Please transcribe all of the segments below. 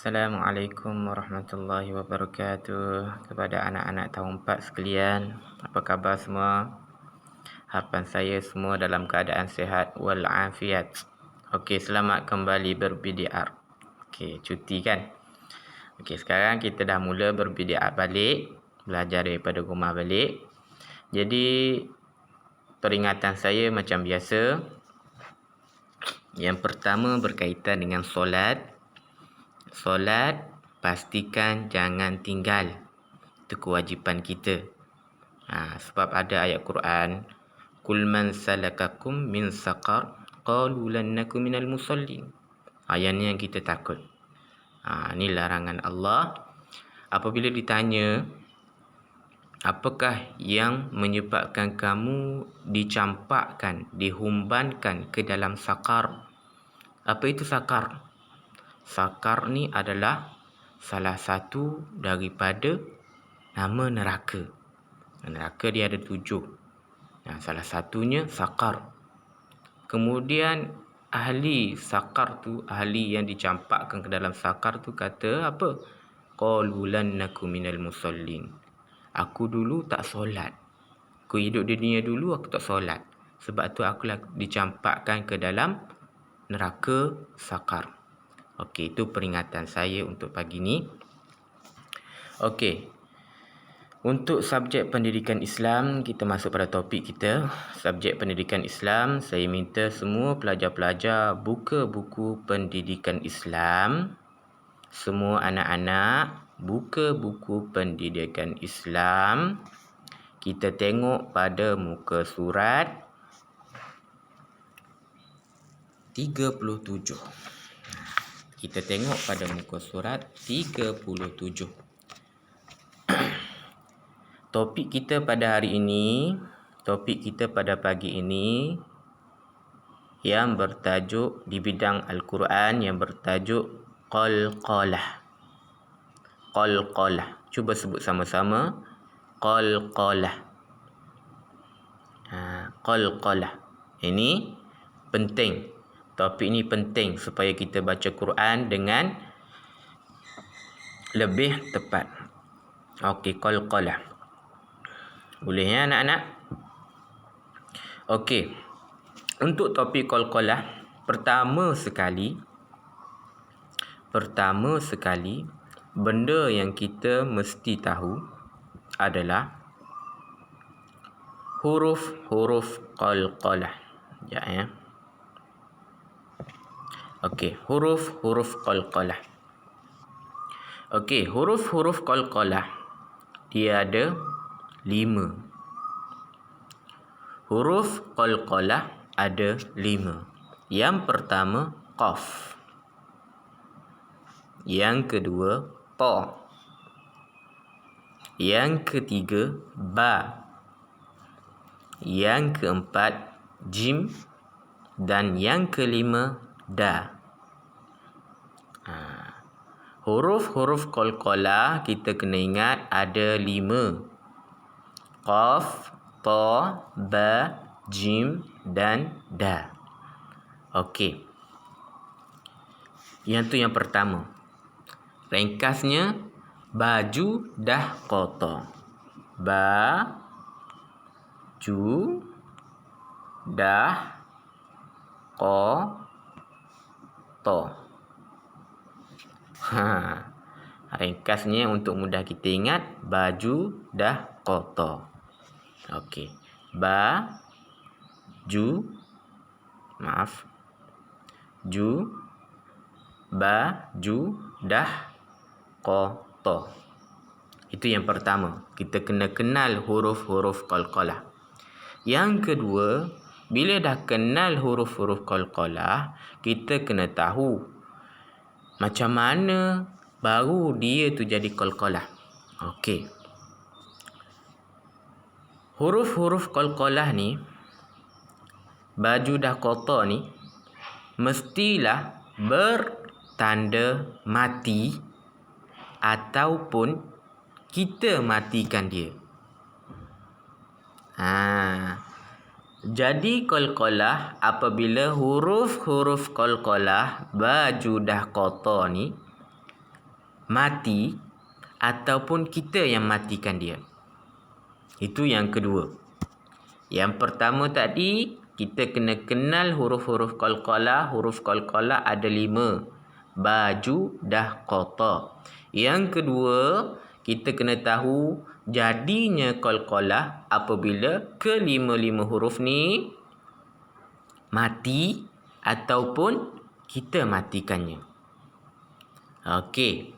Assalamualaikum warahmatullahi wabarakatuh. Kepada anak-anak tahun 4 sekalian, apa khabar semua? Harapan saya semua dalam keadaan sihat walafiat. Okey, selamat kembali ber-PDR. Okey, cuti kan? Okey, sekarang kita dah mula ber-PDR balik, belajar daripada rumah balik. Jadi peringatan saya macam biasa. Yang pertama berkaitan dengan solat. Solat, pastikan jangan tinggal. Itu kewajipan kita. Sebab ada ayat Quran, Qul man salakakum min saqar qalu lan nakum minal musallin. Ayat ni yang kita takut. Ni larangan Allah. Apabila ditanya, apakah yang menyebabkan kamu dicampakkan, dihumbankan ke dalam sakar? Apa itu sakar? Sakar ni adalah salah satu daripada nama neraka. Neraka dia ada 7. Salah satunya sakar. Kemudian ahli sakar tu, ahli yang dicampakkan ke dalam sakar tu kata apa? Qalu lan nakum minal musallin. Aku dulu tak solat. Aku hidup di dunia dulu aku tak solat. Sebab tu aku dicampakkan ke dalam neraka sakar. Okey, itu peringatan saya untuk pagi ni. Okey. Untuk subjek pendidikan Islam, kita masuk pada topik kita. Subjek pendidikan Islam, saya minta semua pelajar-pelajar buka buku pendidikan Islam. Semua anak-anak buka buku pendidikan Islam. Kita tengok pada muka surat 37. Kita tengok pada muka surat 37. Topik kita pada hari ini, topik kita pada pagi ini yang bertajuk di bidang Al-Quran yang bertajuk Qalqalah. Qalqalah. Cuba sebut sama-sama. Qalqalah. Qalqalah. Ini penting. Topik ini penting supaya kita baca Quran dengan lebih tepat. Okey, qalqalah. Boleh ya anak-anak? Okey. Untuk topik qalqalah, pertama sekali benda yang kita mesti tahu adalah huruf-huruf qalqalah. Ya. Okey, huruf-huruf qalqalah. Okey, huruf-huruf qalqalah dia ada 5. Huruf qalqalah ada 5. Yang pertama qaf. Yang kedua ta. Yang ketiga ba. Yang keempat jim dan yang kelima da. Huruf-huruf qalqalah kita kena ingat ada 5. Qaf, ta, ba, jim dan da. Okey. Yang tu yang pertama. Ringkasnya baju dah kotor. Baju dah kotor. Ringkasnya untuk mudah kita ingat, baju dah kotor. Okey. Baju dah kotor. Itu yang pertama. Kita kena kenal huruf-huruf qalqalah. Yang kedua, bila dah kenal huruf-huruf qalqalah, kita kena tahu macam mana baru dia tu jadi qalqalah. Okey. Huruf-huruf qalqalah ni, baju dah kotor ni, mestilah bertanda mati ataupun kita matikan dia. Jadi qalqalah apabila huruf-huruf qalqalah baju dah kotor ni mati ataupun kita yang matikan dia. Itu yang kedua. Yang pertama tadi, kita kena kenal huruf-huruf qalqalah. Huruf qalqalah ada 5. Baju dah qata. Yang kedua, kita kena tahu jadinya qalqalah apabila kelima-lima huruf ni mati ataupun kita matikannya. Okey.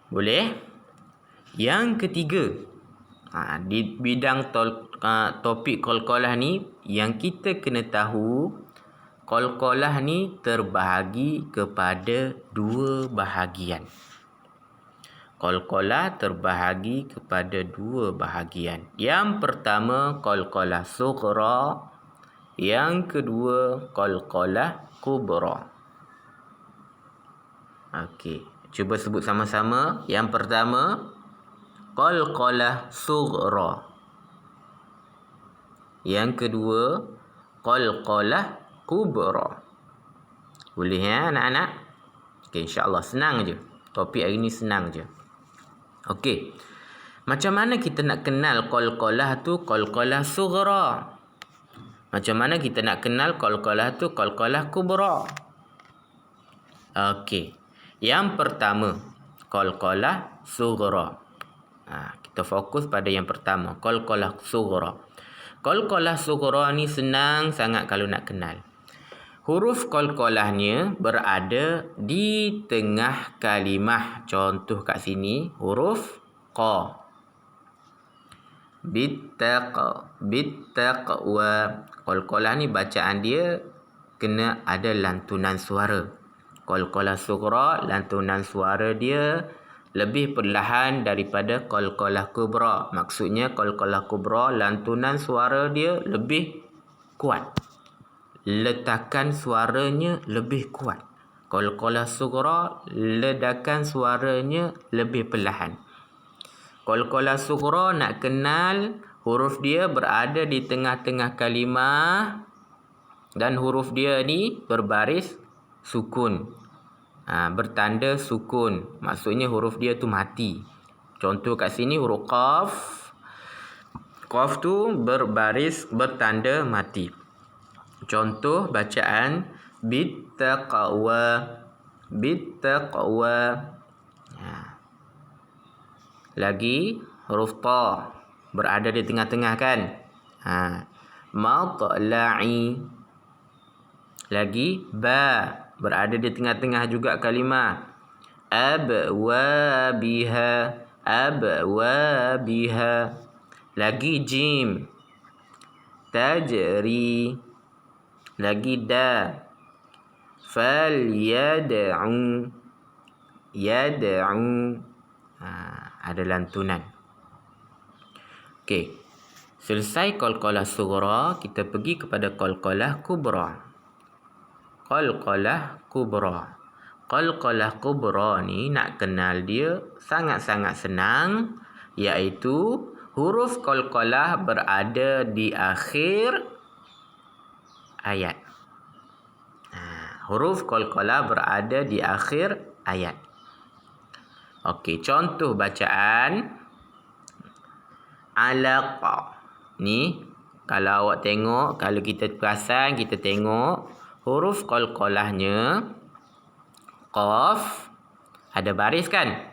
Boleh? Yang ketiga, di bidang topik qalqalah ni, yang kita kena tahu, qalqalah ni terbahagi kepada 2 bahagian. Qalqalah terbahagi kepada 2 bahagian. Yang pertama, qalqalah sughra. Yang kedua, qalqalah kubra. Okey, cuba sebut sama-sama. Yang pertama, qalqalah sughra. Yang kedua, qalqalah kubra. Boleh ya anak-anak? Okey, insya-Allah senang je. Topik hari ni senang je. Okey. Macam mana kita nak kenal qalqalah tu qalqalah sughra? Macam mana kita nak kenal qalqalah tu qalqalah kubra? Okey. Yang pertama, qalqalah sughra. Kita fokus pada yang pertama, qalqalah sughra. Qalqalah sughra ni senang sangat kalau nak kenal. Huruf qalqalahnya berada di tengah kalimah. Contoh kat sini, huruf qa. Bittaqwa. Qalqalah ni bacaan dia kena ada lantunan suara. Qalqalah sughra, lantunan suara dia lebih perlahan daripada qalqalah kubra. Maksudnya qalqalah kubra, lantunan suara dia lebih kuat. Letakan suaranya lebih kuat. Qalqalah sughra, ledakan suaranya lebih perlahan. Qalqalah sughra nak kenal, huruf dia berada di tengah-tengah kalimah dan huruf dia ni berbaris sukun. Bertanda sukun. Maksudnya huruf dia tu mati. Contoh kat sini huruf qaf. Qaf tu berbaris bertanda mati. Contoh bacaan bittaqwa. Bittaqwa. Lagi huruf ta berada di tengah-tengah kan? Matla'i. Lagi ba berada di tengah-tengah juga kalimah. Abwabiha. Abwabiha. Lagi jim. Tajri. Lagi da. Falyad'u. Yad'u. Ada lantunan. Okey. Selesai qalqalah sughra, kita pergi kepada qalqalah kubra. Qalqalah kubra. Qalqalah kubra ni nak kenal dia sangat-sangat senang, iaitu huruf qalqalah berada di akhir ayat. Huruf qalqalah berada di akhir ayat. Okey, contoh bacaan alaqa. Ni kalau awak tengok, kalau kita perasan, kita tengok huruf qalqalahnya qaf ada baris kan?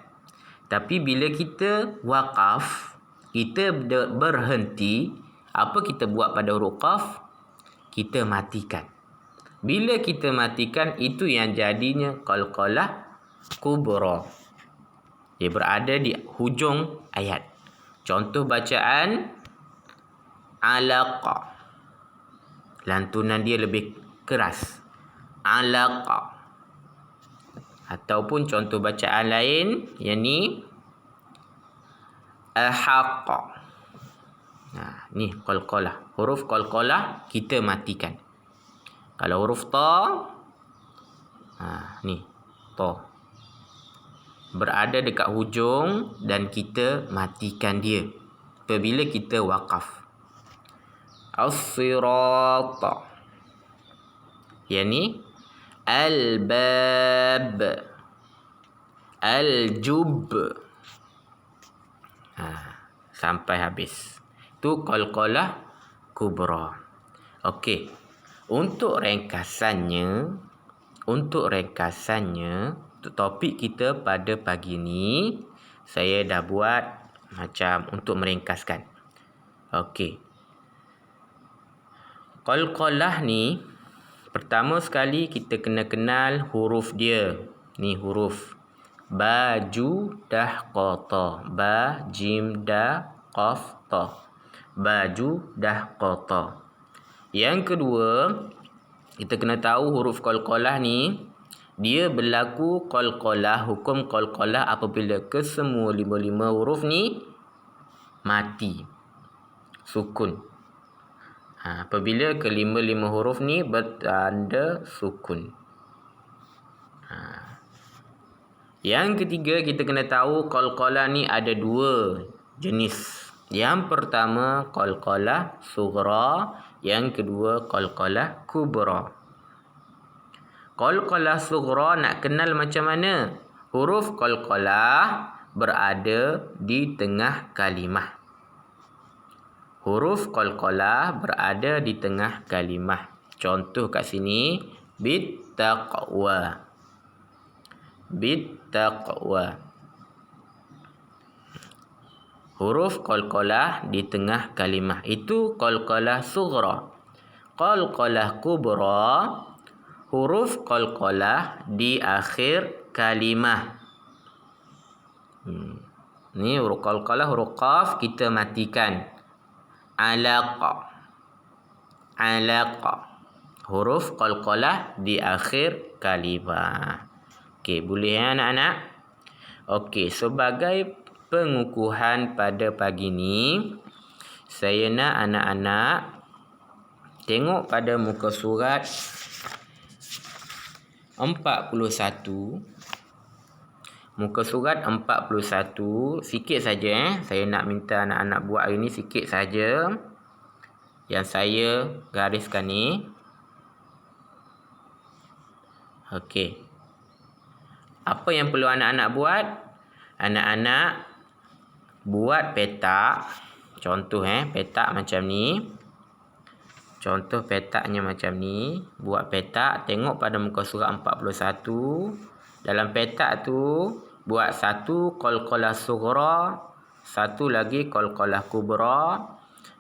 Tapi bila kita waqaf, kita berhenti, apa kita buat pada huruf qaf? Kita matikan. Bila kita matikan, itu yang jadinya qalqalah kubra. Dia berada di hujung ayat. Contoh bacaan alaqa. Lantunan dia lebih keras. Alaqa. Ataupun contoh bacaan lain, yang ni ahaqqa. Ni qalqalah. Huruf qalqalah kita matikan. Kalau huruf ta, ni ta. Berada dekat hujung dan kita matikan dia apabila kita waqaf. As-sirata. Yang ni al-bab. Al-jub. Sampai habis. Itu qalqalah kubra. Okey. Untuk ringkasannya, topik kita pada pagi ni saya dah buat macam untuk meringkaskan. Okey. Qalqalah ni pertama sekali kita kena kenal huruf dia. Ni huruf ba, ju, dah, qata. Ba, jim, dah, qaf, ta. Baju, dah, qata. Yang kedua, kita kena tahu huruf qalqalah ni dia berlaku qalqalah, hukum qalqalah apabila kesemua lima huruf ni mati, sukun. Apabila kelima huruf ni bertanda sukun. Yang ketiga, kita kena tahu qalqalah ni ada dua jenis. Yang pertama qalqalah sughra, yang kedua qalqalah kubra. Qalqalah sughra nak kenal macam mana? Huruf qalqalah berada di tengah kalimah. Huruf qalqalah berada di tengah kalimah. Contoh kat sini, bittaqwa. Bittaqwa. Huruf qalqalah di tengah kalimah. Itu qalqalah sughra. Qalqalah kubra, huruf qalqalah di akhir kalimah. Ni huruf qalqalah, huruf qaf kita matikan. Alaqa. Alaqa. Huruf qalqalah di akhir kalimah. Okey, boleh ya anak-anak? Okey, sebagai pengukuhan pada pagi ni, saya nak anak-anak tengok pada muka surat 41. Muka surat 41, sikit saja saya nak minta anak-anak buat hari ni sikit saja. Yang saya gariskan ni. Okey. Apa yang perlu anak-anak buat? Anak-anak buat petak. Contoh petak macam ni. Contoh petaknya macam ni. Buat petak, tengok pada muka surat 41. Dalam petak tu buat satu qalqalah sughra, satu lagi qalqalah kubra.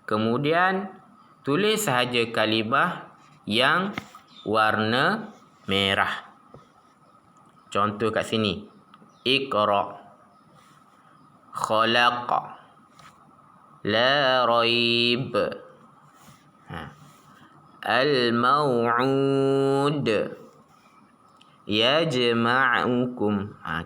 Kemudian tulis sahaja kalimah yang warna merah. Contoh kat sini. Iqra, khalaqa, la raib, al-maw'ud, yajma'ukum.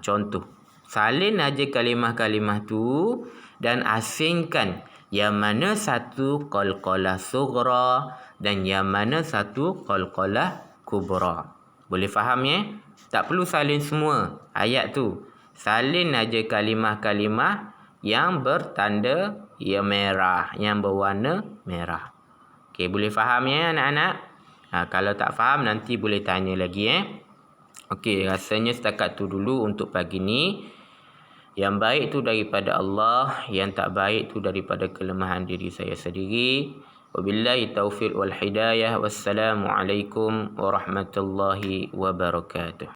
Contoh. Salin aja kalimah-kalimah tu dan asingkan yang mana satu qalqalah sughra dan yang mana satu qalqalah kubra. Boleh faham ya? Tak perlu salin semua ayat tu. Salin aja kalimah-kalimah yang bertanda yang merah, yang berwarna merah. Okey, boleh faham ya anak-anak? Kalau tak faham nanti boleh tanya lagi Okey, rasanya setakat tu dulu untuk pagi ni. Yang baik tu daripada Allah, yang tak baik tu daripada kelemahan diri saya sendiri. Wabillahi taufiq wal hidayah. Wassalamualaikum warahmatullahi wabarakatuh.